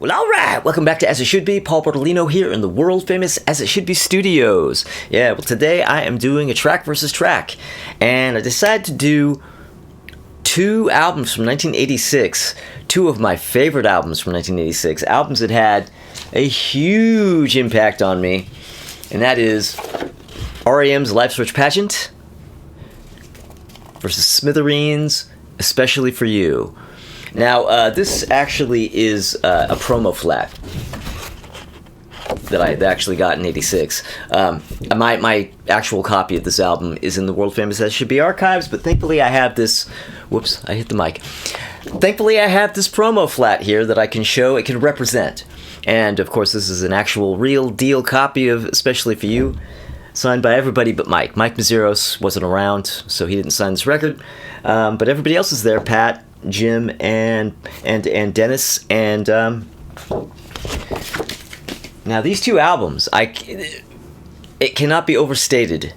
Well, alright, welcome back to As It Should Be. Paul Bortolino here in the world-famous As It Should Be studios. Yeah, well, today I am doing a track versus track, and I decided to do two albums from 1986, two of my favorite albums from 1986, albums that had a huge impact on me, and that is R.E.M's Life's Rich Pageant versus Smithereens, Especially for You. Now, this actually is a promo flat that I actually got in '86. My actual copy of this album is in the world famous As It Should Be archives, but thankfully I have this. Whoops, I hit the mic. Thankfully, I have this promo flat here that I can show. It can represent, and of course, this is an actual, real deal copy of Especially for You, signed by everybody but Mike. Mike Mazzeros wasn't around, so he didn't sign this record. But everybody else is there: Pat, Jim, and Dennis, and now these two albums, it cannot be overstated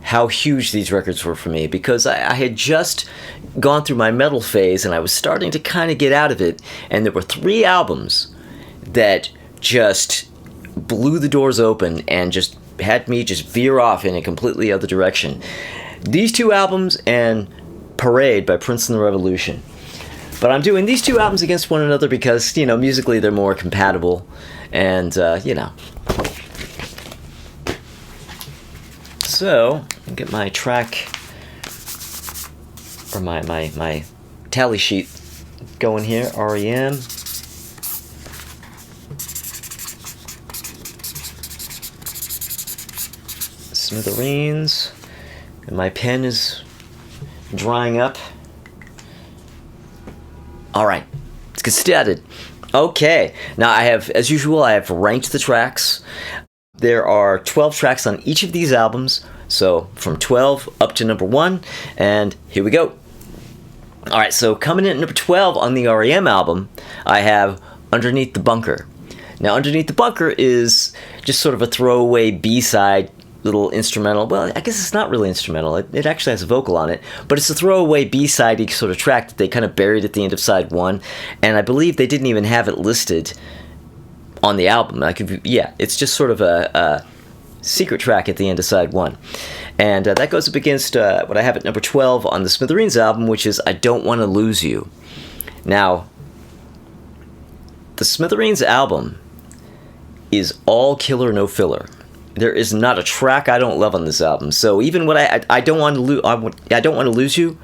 how huge these records were for me, because I had just gone through my metal phase and I was starting to kind of get out of it, and there were three albums that just blew the doors open and just had me just veer off in a completely other direction. These two albums and Parade by Prince and the Revolution. But I'm doing these two albums against one another because, you know, musically they're more compatible, and, you know. So, I'll get my track, or my tally sheet going here. R.E.M. Smithereens. And my pen is drying up. Alright, let's get started. Okay, now as usual, I have ranked the tracks. There are 12 tracks on each of these albums, so from 12 up to number 1, and here we go. Alright, so coming in at number 12 on the R.E.M. album, I have Underneath the Bunker. Now, Underneath the Bunker is just sort of a throwaway B-side little instrumental. Well, I guess it's not really instrumental. It actually has a vocal on it, but it's a throwaway B-side sort of track that they kind of buried at the end of side 1, and I believe they didn't even have it listed on the album. It's just sort of a secret track at the end of side 1, and that goes up against what I have at number 12 on the Smithereens album, which is I Don't Want to Lose You. Now, the Smithereens album is all killer, no filler. There is not a track I don't love on this album. So even what I don't want to lose you,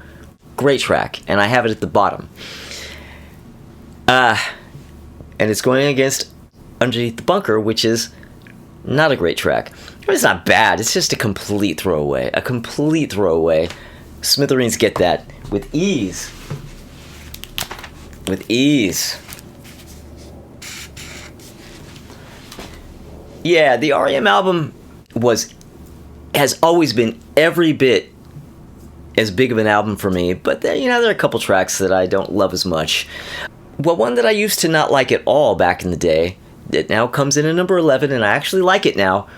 great track, and I have it at the bottom. And it's going against Underneath the Bunker, which is not a great track. It's not bad. It's just a complete throwaway. A complete throwaway. Smithereens get that with ease. With ease. Yeah, the R.E.M. album has always been every bit as big of an album for me, but there are a couple tracks that I don't love as much. Well, one that I used to not like at all back in the day, that now comes in at number 11, and I actually like it now.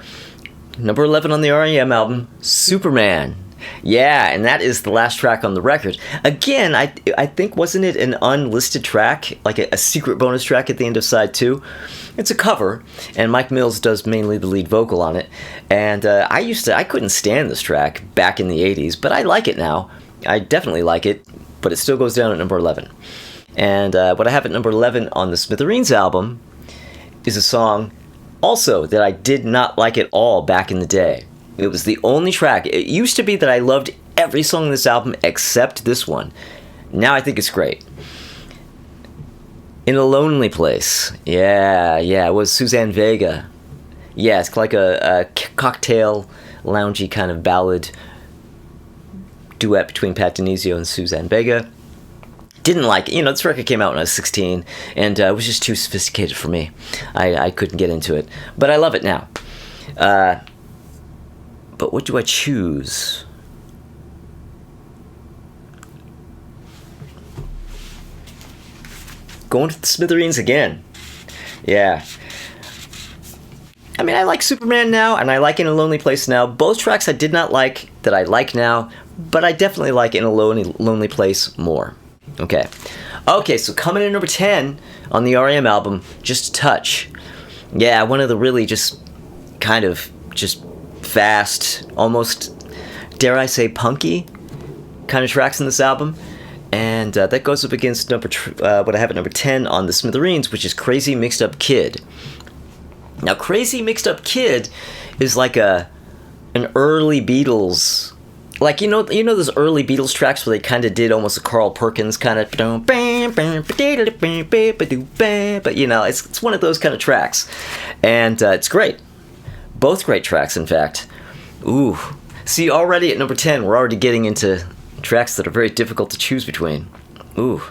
Number 11 on the R.E.M. album, Superman. Yeah, and that is the last track on the record. Again, I think, wasn't it an unlisted track, like a secret bonus track at the end of side 2? It's a cover, and Mike Mills does mainly the lead vocal on it. And I couldn't stand this track back in the 80s, but I like it now. I definitely like it, but it still goes down at number 11. And what I have at number 11 on the Smithereens album is a song also that I did not like at all back in the day. It was the only track. It used to be that I loved every song on this album except this one. Now I think it's great. In a Lonely Place. Yeah, it was Suzanne Vega. Yeah, it's like a cocktail, loungy kind of ballad duet between Pat Denizio and Suzanne Vega. Didn't like it. This record came out when I was 16, and it was just too sophisticated for me. I couldn't get into it. But I love it now. But what do I choose? Going to the Smithereens again. Yeah. I mean, I like Superman now, and I like In a Lonely Place now. Both tracks I did not like that I like now, but I definitely like In a Lonely Place more. Okay. Okay, so coming in at number 10, on the R.E.M. album, just a touch. Yeah, one of the really just kind of just fast, almost, dare I say, punky kind of tracks in this album. And that goes up against what I have at number 10 on the Smithereens, which is Crazy Mixed Up Kid. Now, Crazy Mixed Up Kid is like an early Beatles, like you know those early Beatles tracks where they kind of did almost a Carl Perkins kind of, but you know, it's one of those kind of tracks, and it's great. Both great tracks, in fact. Ooh, see, already at number 10, we're already getting into tracks that are very difficult to choose between. Ooh.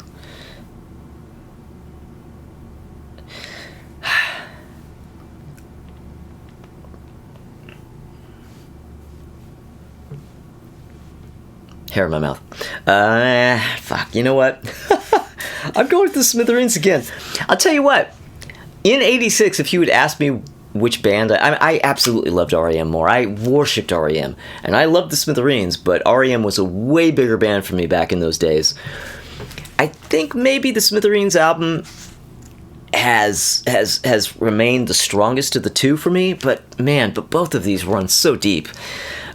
Hair in my mouth. Fuck, you know what? I'm going with the Smithereens again. I'll tell you what. In '86, if you had asked me which band, I absolutely loved R.E.M. more. I worshipped R.E.M. And I loved the Smithereens, but R.E.M. was a way bigger band for me back in those days. I think maybe the Smithereens album has remained the strongest of the two for me, but man, both of these run so deep.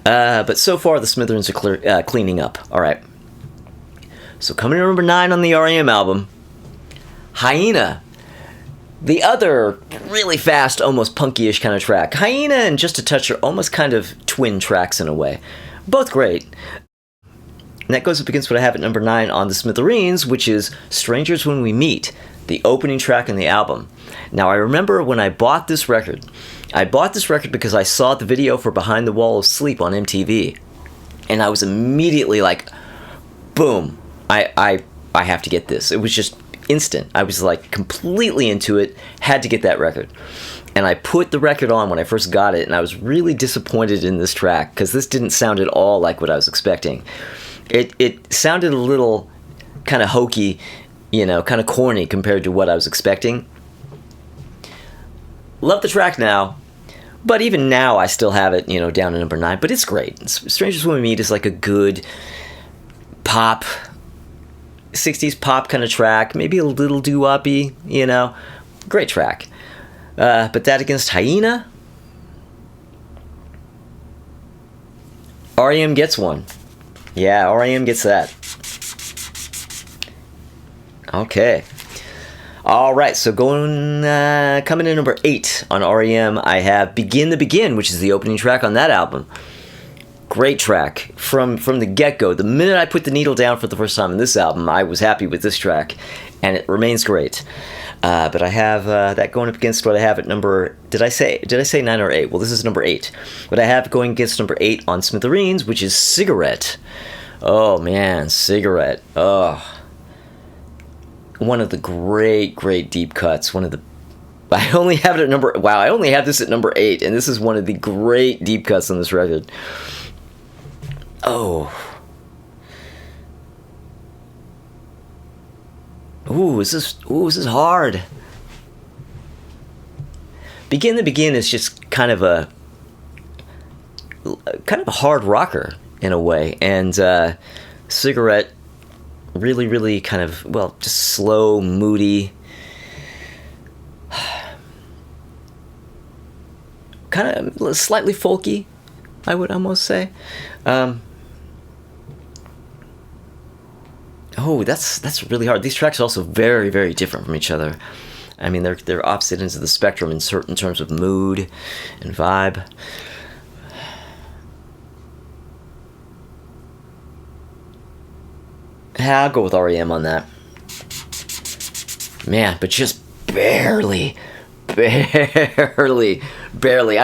But so far, the Smithereens are cleaning up. All right. So coming to number 9 on the R.E.M. album, Hyena. The other really fast, almost punky-ish kind of track. Hyena and Just a Touch are almost kind of twin tracks in a way. Both great. And that goes up against what I have at number 9 on the Smithereens, which is Strangers When We Meet, the opening track on the album. Now, I remember when I bought this record. I bought this record because I saw the video for Behind the Wall of Sleep on MTV. And I was immediately like, boom, I have to get this. It was just instant. I was like completely into it, had to get that record. And I put the record on when I first got it, and I was really disappointed in this track because this didn't sound at all like what I was expecting. It sounded a little kind of hokey, you know, kind of corny compared to what I was expecting. Love the track now, but even now I still have it, you know, down to number 9, but it's great. Strangers When We Meet is like a good pop, 60s pop kind of track, maybe a little doo-woppy, you know, great track. But that against Hyena, R.E.M. gets one. Yeah, R.E.M. gets that. Okay. All right, so coming in number 8 on R.E.M., I have Begin to Begin, which is the opening track on that album. Great track from the get-go. The minute I put the needle down for the first time in this album, I was happy with this track, and it remains great. But I have that going up against what I have at number... Did I say 9 or 8? Well, this is number 8. What I have going against number 8 on Smithereens, which is Cigarette. Oh, man, Cigarette. Oh. One of the great, great deep cuts. One of the... I only have it at number... Wow, I only have this at number 8, and this is one of the great deep cuts on this record. Oh. This is hard. Begin to Begin is just kind of a hard rocker in a way, and Cigarette really, really kind of, well, just slow, moody, kind of slightly folky, I would almost say. That's really hard. These tracks are also very, very different from each other. I mean, they're opposite ends of the spectrum in terms of mood and vibe. Yeah, I'll go with R.E.M. on that. Man, but just barely. I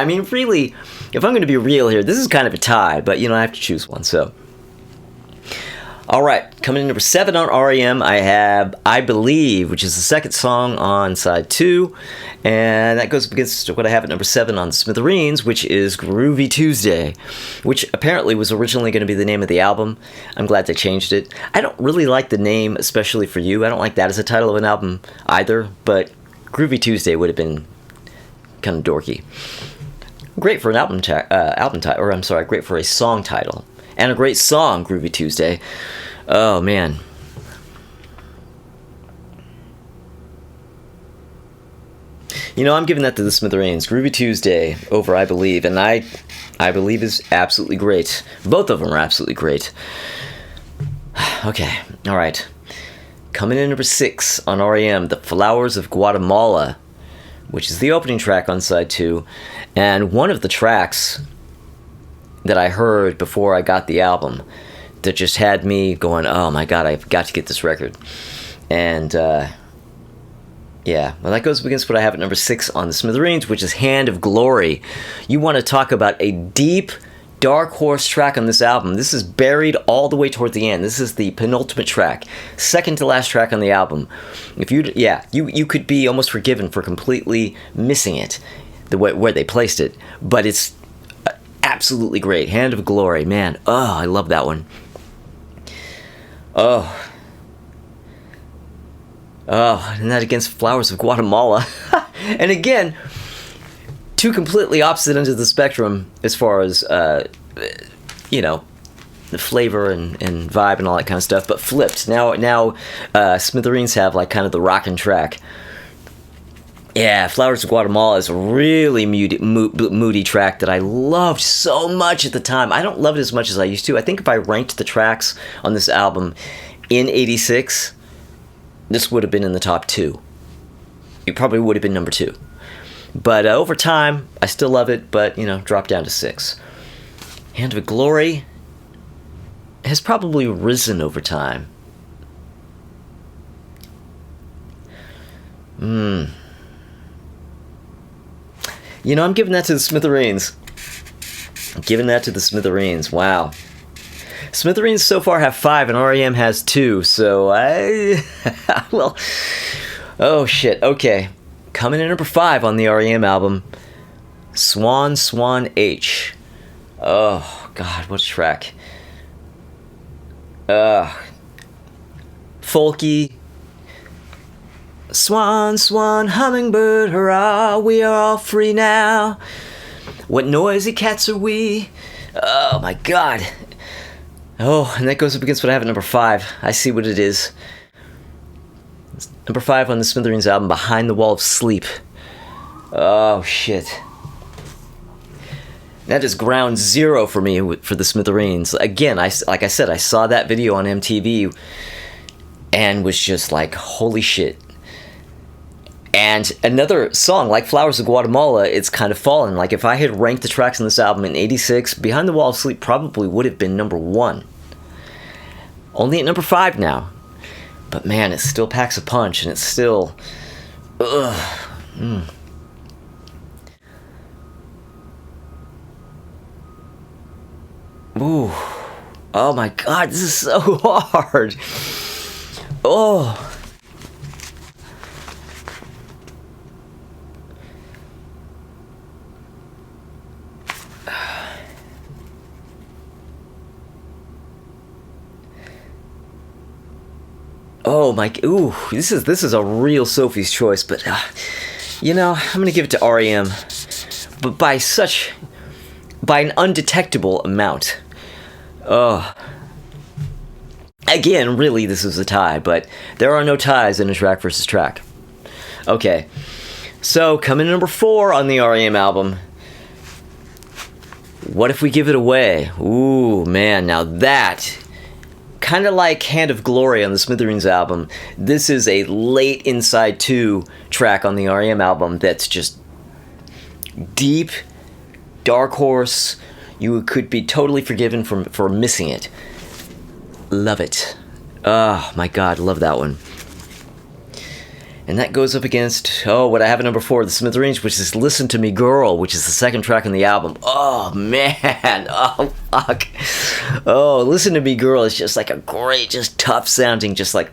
mean, really, if I'm going to be real here, this is kind of a tie, but, you know, I have to choose one, so... All right, coming in number 7 on R.E.M., I have I Believe, which is the second song on side 2, and that goes up against what I have at number 7 on Smithereens, which is Groovy Tuesday, which apparently was originally going to be the name of the album. I'm glad they changed it. I don't really like the name, especially for you. I don't like that as a title of an album either, but Groovy Tuesday would have been kind of dorky. Great for an album title, or I'm sorry, great for a song title. And a great song, Groovy Tuesday. Oh, man. You know, I'm giving that to the Smithereens. Groovy Tuesday over I Believe, and I Believe is absolutely great. Both of them are absolutely great. Okay, all right. Coming in number 6 on R.E.M, The Flowers of Guatemala, which is the opening track on side 2, and one of the tracks that I heard before I got the album that just had me going, oh my god, I've got to get this record. And yeah, well, that goes against what I have at number 6 on the Smithereens, which is Hand of Glory. You want to talk about a deep, dark horse track on this album. This is buried all the way toward the end. This is the penultimate track, second to last track on the album. If you could be almost forgiven for completely missing it, the way where they placed it, but it's absolutely great. Hand of Glory, man. Oh, I love that one. Oh, and that against Flowers of Guatemala. And again, two completely opposite ends of the spectrum as far as, you know, the flavor and vibe and all that kind of stuff, but flipped. Now, Smithereens have like kind of the rockin' track. Yeah, Flowers of Guatemala is a really moody track that I loved so much at the time. I don't love it as much as I used to. I think if I ranked the tracks on this album in 86, this would have been in the top 2. It probably would have been number 2. But over time, I still love it, but, you know, dropped down to 6. Hand of Glory has probably risen over time. You know, I'm giving that to the Smithereens. Wow. Smithereens so far have 5, and R.E.M has 2, so well, oh shit, okay. Coming in number 5 on the R.E.M album, Swan H. Oh, God, what a track. Folky. Swan, swan, hummingbird, hurrah, we are all free now. What noisy cats are we? Oh, my God. Oh, and that goes up against what I have at number 5. I see what it is. It's number 5 on the Smithereens album, Behind the Wall of Sleep. Oh, shit. That is ground zero for me for the Smithereens. Again, like I said, I saw that video on MTV and was just like, holy shit. And another song, like Flowers of Guatemala, it's kind of fallen. Like, if I had ranked the tracks on this album in 86, Behind the Wall of Sleep probably would have been number 1. Only at number 5 now. But man, it still packs a punch, and it's still... Ooh. Oh my god, this is so hard. Oh... Oh my, ooh, this is a real Sophie's choice, but you know, I'm gonna give it to R.E.M, but by an undetectable amount. Again, really, this is a tie, but there are no ties in a track versus track. Okay, so coming in number 4 on the R.E.M album, What If We Give It Away? Ooh, man, now that... Kind of like Hand of Glory on the Smithereens album, this is a late Inside 2 track on the R.E.M album that's just deep, dark horse. You could be totally forgiven for missing it. Love it. Oh my god, love that one. And that goes up against, what I have at number 4, the Smithereens, which is Listen to Me Girl, which is the second track on the album. Oh, man. Oh, fuck. Oh, Listen to Me Girl is just like a great, just tough sounding, just like,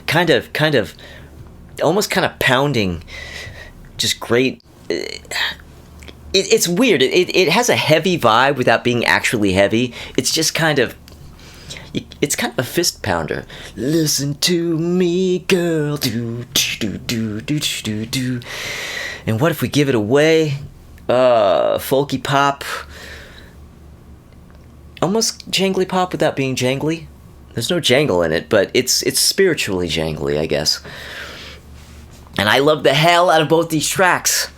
kind of, almost kind of pounding, just great. It's weird. It has a heavy vibe without being actually heavy. It's just kind of, it's kind of a fist pounder. Listen to me, girl. Do, do, do, do, do, do. And what if we give it away? Folky pop. Almost jangly pop without being jangly. There's no jangle in it, but it's spiritually jangly, I guess. And I love the hell out of both these tracks.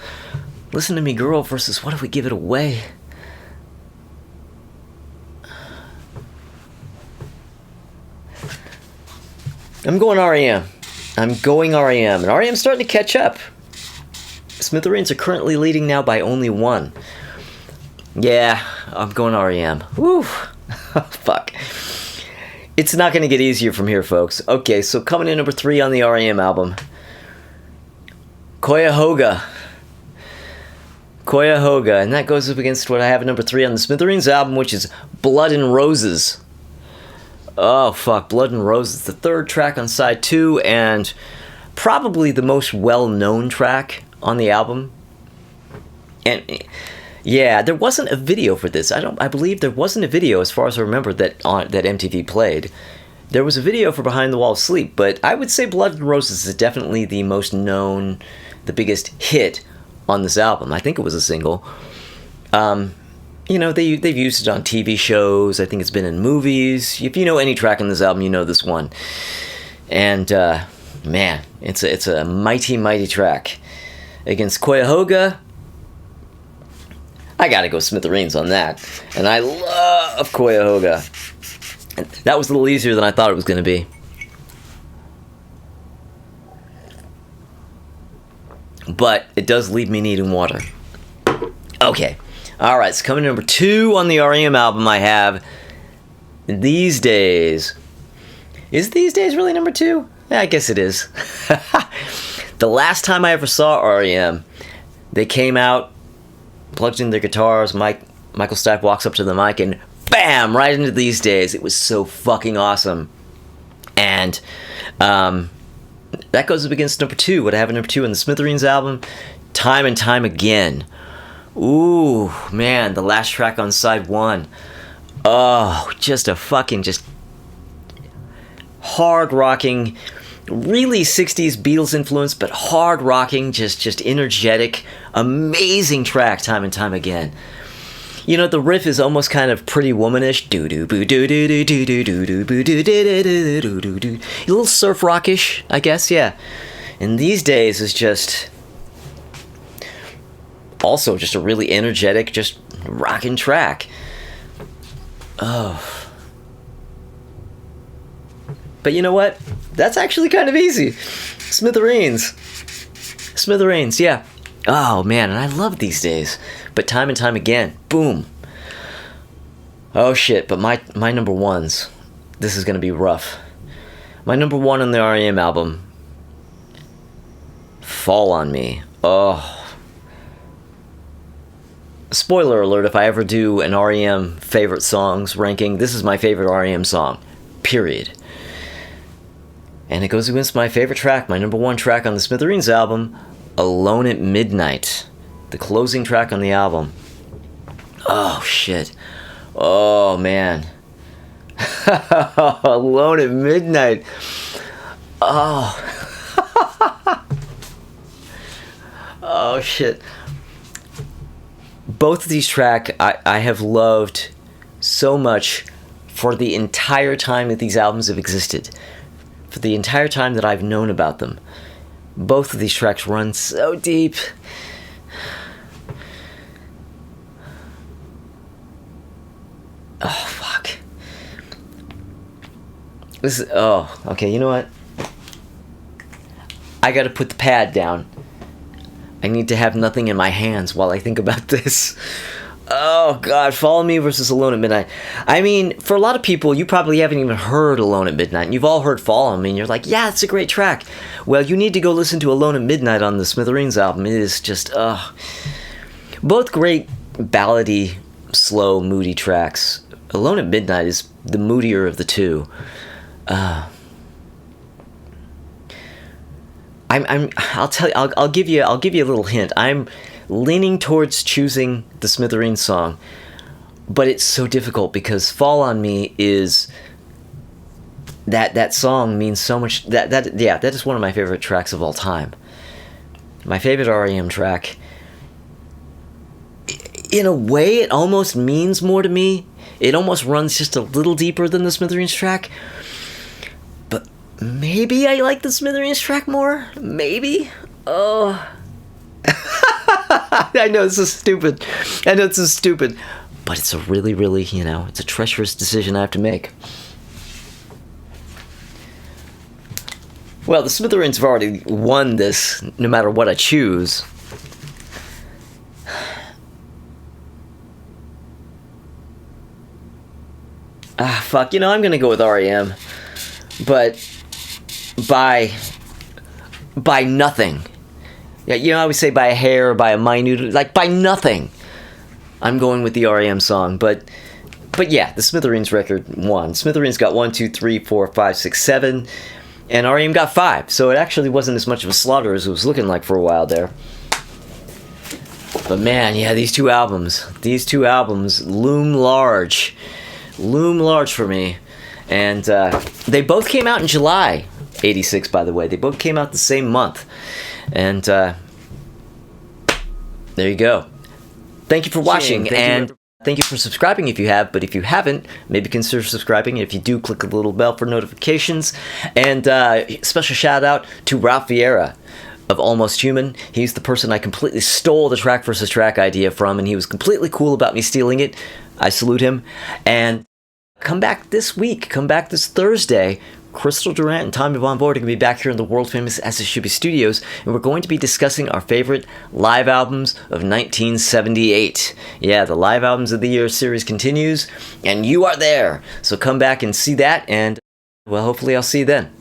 Listen to Me Girl versus What If We Give It Away? I'm going R.E.M. I'm going R.E.M. And R.E.M's starting to catch up. Smithereens are currently leading now by only 1. Yeah, I'm going R.E.M. Woo. Fuck. It's not going to get easier from here, folks. Okay, so coming in number 3 on the R.E.M. album. Cuyahoga. Cuyahoga. And that goes up against what I have at number 3 on the Smithereens album, which is Blood and Roses. Oh, fuck. Blood and Roses. The 3rd track on side 2 and probably the most well-known track on the album. And yeah, there wasn't a video for this. I believe there wasn't a video, as far as I remember, that MTV played. There was a video for Behind the Wall of Sleep, but I would say Blood and Roses is definitely the most known, the biggest hit on this album. I think it was a single. You know, they've used it on TV shows. I think it's been in movies. If you know any track on this album, you know this one. And man, it's a mighty, mighty track. Against Cuyahoga, I gotta go Smithereens on that. And I love Cuyahoga. And that was a little easier than I thought it was gonna be. But it does leave me needing water. Okay. Alright, so coming to number 2 on the R.E.M. album, I have These Days. Is These Days really number 2? Yeah, I guess it is. The last time I ever saw R.E.M., they came out, plugged in their guitars, Michael Stipe walks up to the mic, and bam! Right into These Days. It was so fucking awesome. And that goes up against number 2. What I have at number 2 on the Smithereens album, Time and Time Again. Ooh, man, the last track on side 1. Oh, just a fucking hard rocking, really 60s Beatles influence, but hard rocking, just energetic, amazing track, Time and Time Again. You know, the riff is almost kind of Pretty Womanish, doo doo boo doo doo doo doo doo doo doo doo doo doo doo doo doo, a little surf rockish, I guess, yeah. And These Days is just also just a really energetic, just rocking track. Oh. But you know what? That's actually kind of easy. Smithereens, yeah. Oh, man, and I love These Days. But Time and Time Again, boom. Oh, shit, but my number 1s, this is going to be rough. My number 1 on the R.E.M. album, Fall on Me. Oh. Spoiler alert, if I ever do an R.E.M. favorite songs ranking, this is my favorite R.E.M. song, period. And it goes against my favorite track, my number 1 track on the Smithereens album, Alone at Midnight, the closing track on the album. Oh, shit. Oh, man. Alone at Midnight. Oh. Oh, shit. Both of these tracks I have loved so much for the entire time that these albums have existed. For the entire time that I've known about them. Both of these tracks run so deep. Oh, fuck. This is... Oh, okay, you know what? I gotta put the pad down. I need to have nothing in my hands while I think about this. Oh, God. Follow Me versus Alone at Midnight. I mean, for a lot of people, you probably haven't even heard Alone at Midnight. And you've all heard Fall on Me, and you're like, yeah, it's a great track. Well, you need to go listen to Alone at Midnight on the Smithereens album. It is just, both great ballady, slow, moody tracks. Alone at Midnight is the moodier of the two. I'll give you a little hint. I'm leaning towards choosing the Smithereens song, but it's so difficult because Fall on Me is that song means so much. That is one of my favorite tracks of all time. My favorite R.E.M. track. In a way, it almost means more to me. It almost runs just a little deeper than the Smithereens track. But maybe I like the Smithereens track more. Maybe. Oh. I know this is stupid. But it's a really, really, it's a treacherous decision I have to make. Well, the Smithereens have already won this, no matter what I choose. Fuck, I'm gonna go with R.E.M. But by nothing. Yeah, I always say by a hair or by a minute, like by nothing. I'm going with the R.E.M. song, but yeah, the Smithereens record won. Smithereens got 1, 2, 3, 4, 5, 6, 7, and R.E.M. got 5. So it actually wasn't as much of a slaughter as it was looking like for a while there. But man, yeah, these two albums loom large for me. And they both came out in July '86, by the way. They both came out the same month. And there you go. Thank you for watching, and thank you for subscribing if you have, but if you haven't, maybe consider subscribing, and if you do, click the little bell for notifications. And special shout out to Ralph Vieira of Almost Human. He's the person I completely stole the track versus track idea from, and he was completely cool about me stealing it. I salute him. And come back this week, come back this Thursday. Crystal Durant and Tommy Von Boyd are going to be back here in the world-famous As It Should Be Studios, and we're going to be discussing our favorite live albums of 1978. Yeah, the Live Albums of the Year series continues, and you are there. So come back and see that, and, well, hopefully I'll see you then.